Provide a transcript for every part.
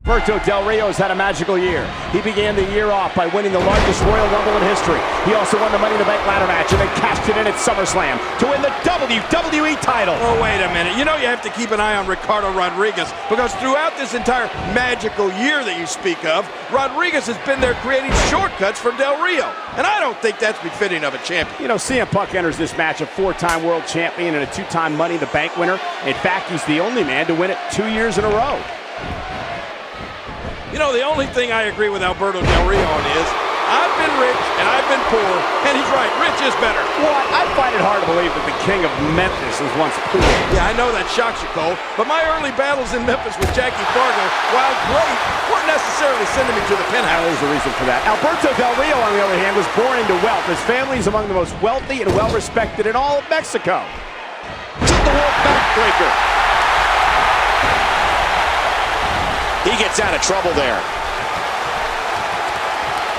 Alberto Del Rio has had a magical year. He began the year off by winning the largest Royal Rumble in history. He also won the Money in the Bank ladder match and then cashed it in at SummerSlam to win the WWE title. Oh, wait a minute. You know you have to keep an eye on Ricardo Rodriguez because throughout this entire magical year that you speak of, Rodriguez has been there creating shortcuts for Del Rio. And I don't think that's befitting of a champion. You know, CM Punk enters this match a four-time world champion and a two-time Money in the Bank winner. In fact, he's the only man to win it 2 years in a row. You know, the only thing I agree with Alberto Del Rio on is, I've been rich and I've been poor, and he's right, rich is better. What? I find it hard to believe that the king of Memphis was once poor. Yeah, I know that shocks you, Cole, but my early battles in Memphis with Jackie Fargo, while great, weren't necessarily sending me to the penthouse. There's a reason for that. Alberto Del Rio, on the other hand, was born into wealth. His family is among the most wealthy and well-respected in all of Mexico. Took the wolf backbreaker. He gets out of trouble there.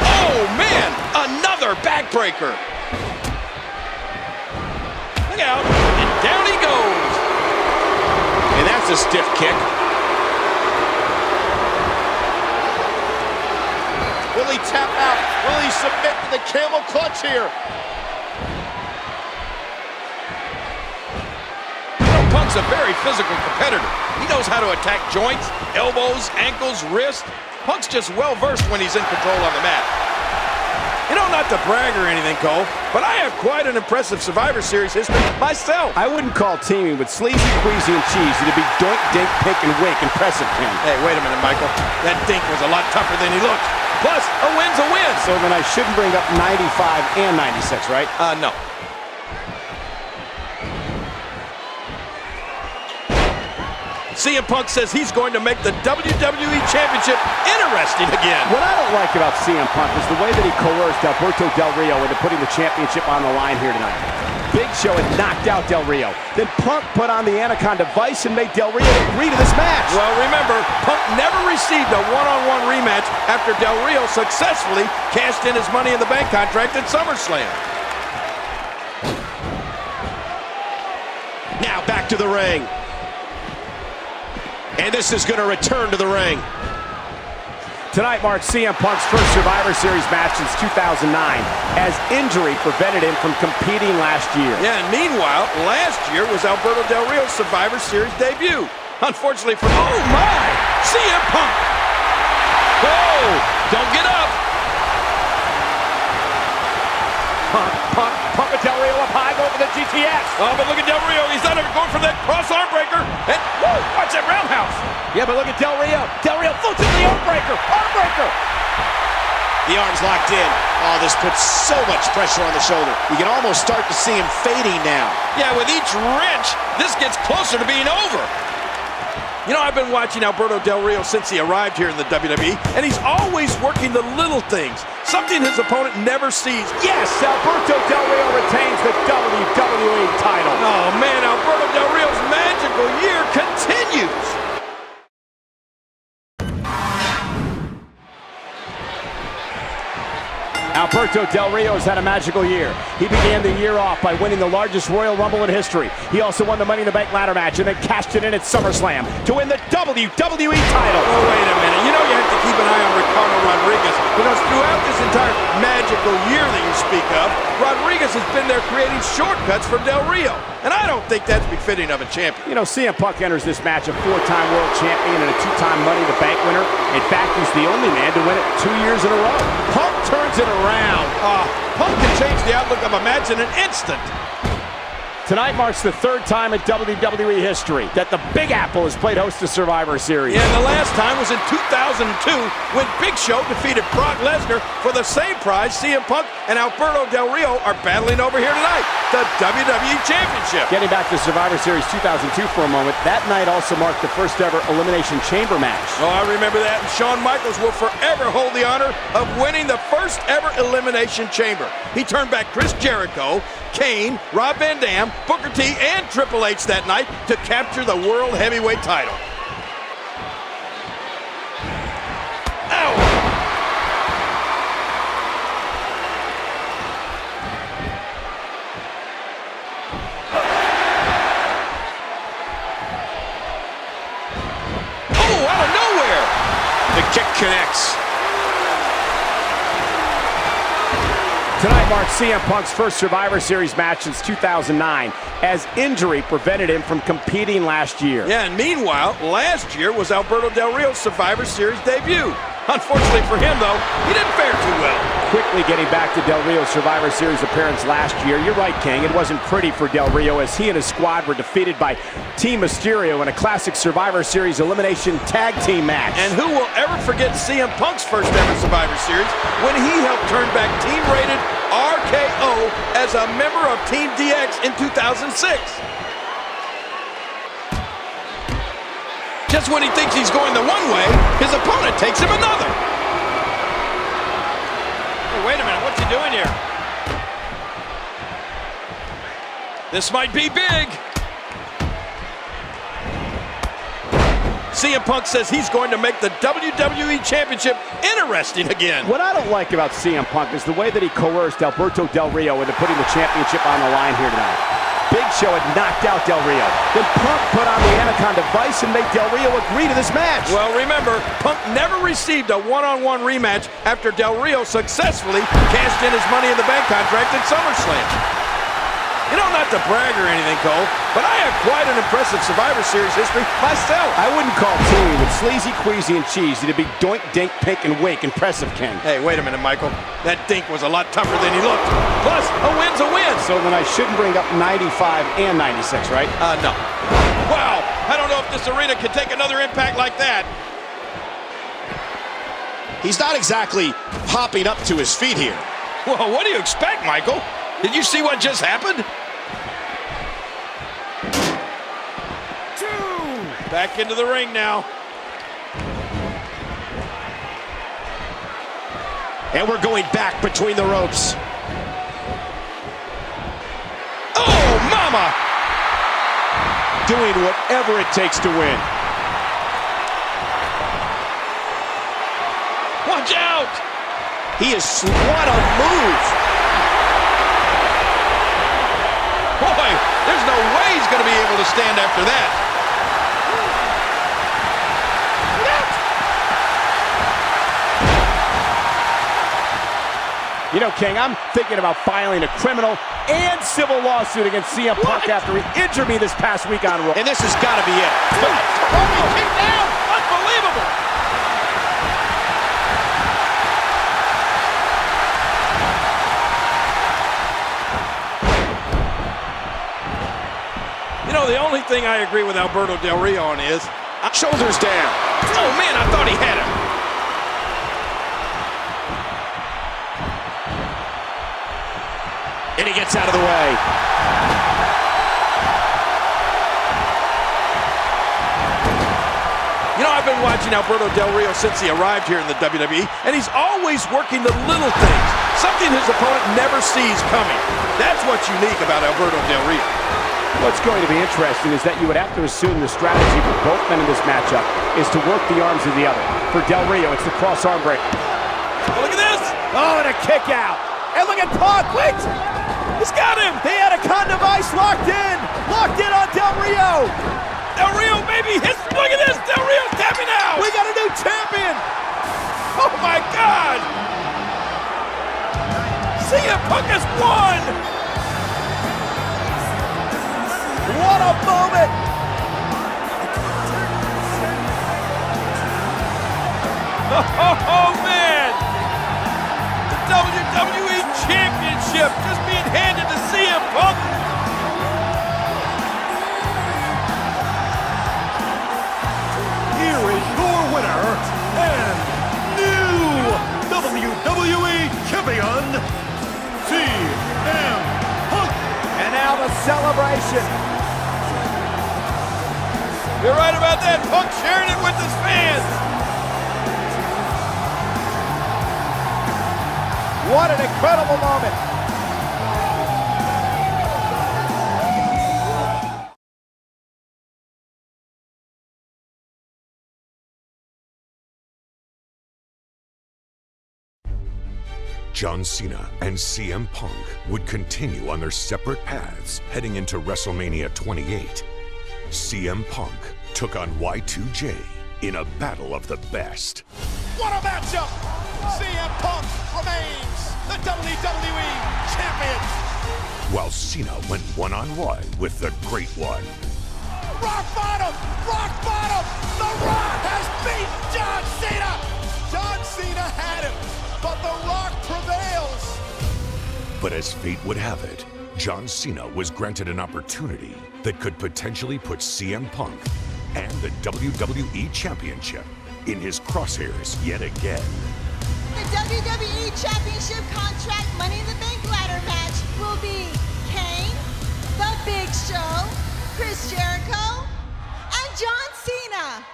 Oh, man! Another backbreaker. Look out. And down he goes. And that's a stiff kick. Will he tap out? Will he submit to the camel clutch here? Punk's a very physical competitor. He knows how to attack joints, elbows, ankles, wrists. Punk's just well-versed when he's in control on the mat. You know, not to brag or anything, Cole, but I have quite an impressive Survivor Series history myself. I wouldn't call teaming with Sleazy, Queasy, and Cheesy to be doink, dink, pick, and wink impressive, Ken. Hey, wait a minute, Michael. That dink was a lot tougher than he looked. Plus, a win's a win. So then I shouldn't bring up 95 and 96, right? No. CM Punk says he's going to make the WWE Championship interesting again. What I don't like about CM Punk is the way that he coerced Alberto Del Rio into putting the championship on the line here tonight. Big Show had knocked out Del Rio. Then Punk put on the Anaconda Vice and made Del Rio agree to this match. Well, remember, Punk never received a one-on-one rematch after Del Rio successfully cashed in his Money in the Bank contract at SummerSlam. Now back to the ring. And this is going to return to the ring. Tonight marks CM Punk's first Survivor Series match since 2009, as injury prevented him from competing last year. Yeah, and meanwhile, last year was Alberto Del Rio's Survivor Series debut. Unfortunately for... Oh, my! CM Punk! Whoa! Don't get up! Punk with Del Rio up high, going for the GTS. Oh, but look at Del Rio. He's not even going for that cross arm breaker. And, whoa, watch that roundhouse. Yeah, but look at Del Rio. Del Rio floats into the arm breaker. Arm breaker. The arm's locked in. Oh, this puts so much pressure on the shoulder. You can almost start to see him fading now. Yeah, with each wrench, this gets closer to being over. You know, I've been watching Alberto Del Rio since he arrived here in the WWE, and he's always working the little things, something his opponent never sees. Yes, Alberto Del Rio retains the WWE title. Oh, man, Alberto Del Rio's magical year continues. Alberto Del Rio has had a magical year. He began the year off by winning the largest Royal Rumble in history. He also won the Money in the Bank ladder match and then cashed it in at SummerSlam to win the WWE title. Oh, wait a minute. You know you have to keep an eye on Ricardo Rodriguez because throughout this entire magical year that you speak of, Rodriguez has been there creating shortcuts for Del Rio. And I don't think that's befitting of a champion. You know, CM Punk enters this match a four-time world champion and a two-time Money in the Bank winner. In fact, he's the only man to win it 2 years in a row. Punk turns it around. Punk can change the outlook of a match in an instant. Tonight marks the third time in WWE history that the Big Apple has played host to Survivor Series. Yeah, and the last time was in 2002 when Big Show defeated Brock Lesnar for the same prize. CM Punk and Alberto Del Rio are battling over here tonight, the WWE Championship. Getting back to Survivor Series 2002 for a moment, that night also marked the first ever Elimination Chamber match. Oh, I remember that, and Shawn Michaels will forever hold the honor of winning the first ever Elimination Chamber. He turned back Chris Jericho, Kane, Rob Van Dam, Booker T, and Triple H that night to capture the World Heavyweight title. Ow! Oh, out of nowhere! The kick connects. Tonight marks CM Punk's first Survivor Series match since 2009, as injury prevented him from competing last year. Yeah, and meanwhile, last year was Alberto Del Rio's Survivor Series debut. Unfortunately for him, though, he didn't fare too well. Quickly getting back to Del Rio's Survivor Series appearance last year, you're right, King. It wasn't pretty for Del Rio as he and his squad were defeated by Team Mysterio in a classic Survivor Series elimination tag team match. And who will ever forget CM Punk's first ever Survivor Series when he helped turn back team-rated RKO as a member of Team DX in 2006. Just when he thinks he's going the one way, his opponent takes him another. Hey, wait a minute, what's he doing here? This might be big. CM Punk says he's going to make the WWE Championship interesting again. What I don't like about CM Punk is the way that he coerced Alberto Del Rio into putting the championship on the line here tonight. Big Show had knocked out Del Rio. Then Punk put on the Anaconda Vice and made Del Rio agree to this match. Well, remember, Punk never received a one-on-one rematch after Del Rio successfully cashed in his Money in the Bank contract at SummerSlam. You know, not to brag or anything, Cole, but I have quite an impressive Survivor Series history myself. I wouldn't call Teeny with Sleazy, Queasy, and Cheesy to be doink, dink, pink, and wink impressive, King. Hey, wait a minute, Michael. That dink was a lot tougher than he looked. Plus, a win's a win. So then I shouldn't bring up 95 and 96, right? No. Wow, I don't know if this arena can take another impact like that. He's not exactly popping up to his feet here. Well, what do you expect, Michael? Did you see what just happened? Back into the ring now. And we're going back between the ropes. Oh, mama! Doing whatever it takes to win. Watch out! What a move! Boy, there's no way he's going to be able to stand after that. You know, King, I'm thinking about filing a criminal and civil lawsuit against CM Punk after he injured me this past week on Raw. And this has got to be it. Kick down! Unbelievable! You know, the only thing I agree with Alberto Del Rio on is... Shoulders down. Oh, man, I thought he had him. And he gets out of the way. You know, I've been watching Alberto Del Rio since he arrived here in the WWE, and he's always working the little things, something his opponent never sees coming. That's what's unique about Alberto Del Rio. What's going to be interesting is that you would have to assume the strategy for both men in this matchup is to work the arms of the other. For Del Rio, it's the cross arm break. Oh, look at this! Oh, and a kick out. And look at Punk, wait! He's got him! The Anaconda Vice locked in on Del Rio. Del Rio, baby, hits. Look at this! Del Rio's tapping out! We got a new champion! Oh, my God! CM Punk has won! What a moment! Oh, man! The WWE Championship just being handed to CM Punk! Here is your winner and new WWE Champion, CM Punk. And now the celebration. You're right about that. Punk sharing it with his fans. What an incredible moment. John Cena and CM Punk would continue on their separate paths heading into WrestleMania 28. CM Punk took on Y2J in a battle of the best. What a matchup! CM Punk remains the WWE Champion. While Cena went one-on-one with the Great One. Rock bottom! Rock bottom! The Rock has beat John Cena! John Cena had him, but The Rock prevails. But as fate would have it, John Cena was granted an opportunity that could potentially put CM Punk and the WWE Championship in his crosshairs yet again. The WWE Championship contract Money in the Bank ladder match will be Kane, The Big Show, Chris Jericho, and John Cena.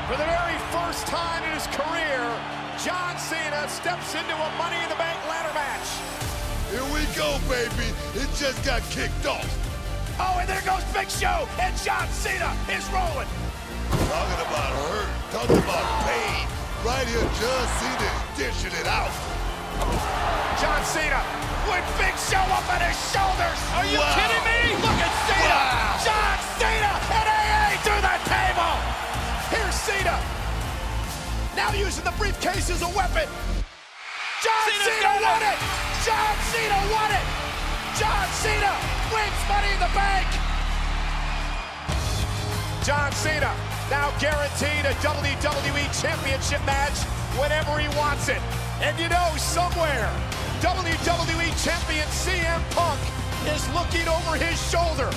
For the very first time in his career, John Cena steps into a Money in the Bank ladder match. Here we go, baby. It just got kicked off. Oh, and there goes Big Show, and John Cena is rolling. Talking about hurt, talking about pain. Right here, John Cena is dishing it out. John Cena with Big Show up on his shoulders. Are you kidding me? Look at Cena. Wow. John Cena and AA to the table. Here's Cena. Now using the briefcase as a weapon. John Cena won it. John Cena won it. John Cena wins Money in the Bank. John Cena now guaranteed a WWE Championship match whenever he wants it. And you know, somewhere, WWE Champion CM Punk is looking over his shoulder.